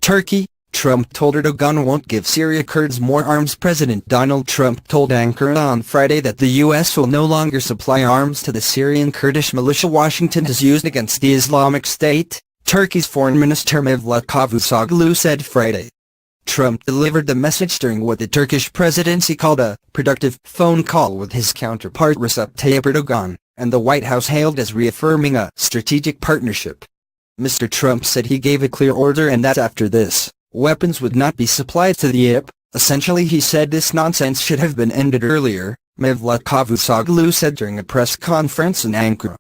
Turkey, Trump told Erdogan won't give Syria Kurds more arms. President Donald Trump told Ankara on Friday that the U.S. will no longer supply arms to the Syrian Kurdish militia Washington has used against the Islamic State, Turkey's Foreign Minister Mevlut Cavusoglu said Friday. Trump delivered the message during what the Turkish presidency called a productive phone call with his counterpart Recep Tayyip Erdogan, and the White House hailed as reaffirming a strategic partnership. Mr. Trump said he gave a clear order and that after this, weapons would not be supplied to the IP. Essentially, he said this nonsense should have been ended earlier, Mevlut Cavusoglu said during a press conference in Ankara.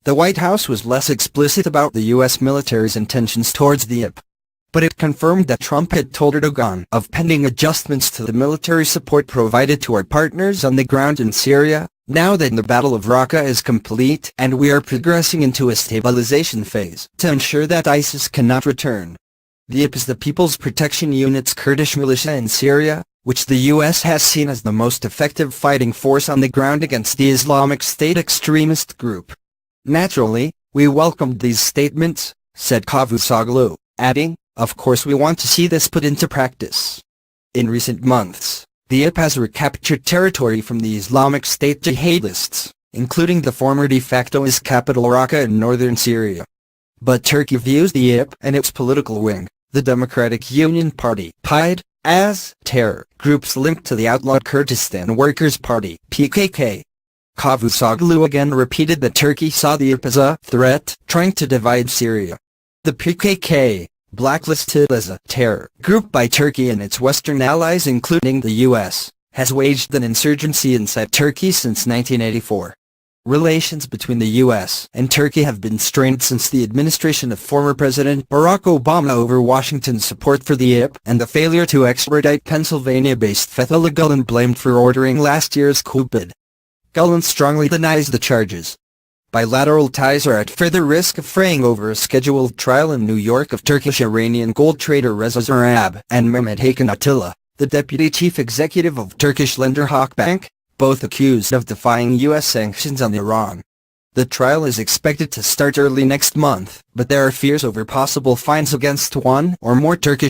The White House was less explicit about the U.S. military's intentions towards the IP. But it confirmed that Trump had told Erdogan of pending adjustments to the military support provided to our partners on the ground in Syria, now that the Battle of Raqqa is complete and we are progressing into a stabilization phase to ensure that ISIS cannot return. The IP is the People's Protection Unit's Kurdish militia in Syria, which the U.S. has seen as the most effective fighting force on the ground against the Islamic State extremist group. Naturally, we welcomed these statements, said Cavusoglu, adding, "Of course we want to see this put into practice." In recent months, the IP has recaptured territory from the Islamic State jihadists, including the former de facto IS capital Raqqa in northern Syria. But Turkey views the IP and its political wing, the Democratic Union Party (PYD), as terror groups linked to the outlawed Kurdistan Workers' Party (PKK). Cavusoglu again repeated that Turkey saw the IP as a threat trying to divide Syria. The PKK, blacklisted as a terror group by Turkey and its Western allies including the U.S., has waged an insurgency inside Turkey since 1984. Relations between the U.S. and Turkey have been strained since the administration of former President Barack Obama over Washington's support for the IP and the failure to extradite Pennsylvania-based Fethullah Gulen blamed for ordering last year's coup bid. Gulen strongly denies the charges. Bilateral ties are at further risk of fraying over a scheduled trial in New York of Turkish-Iranian gold trader Reza Zarrab and Mehmet Hakan Atilla, the deputy chief executive of Turkish lender Halkbank, both accused of defying U.S. sanctions on Iran. The trial is expected to start early next month, but there are fears over possible fines against one or more Turkish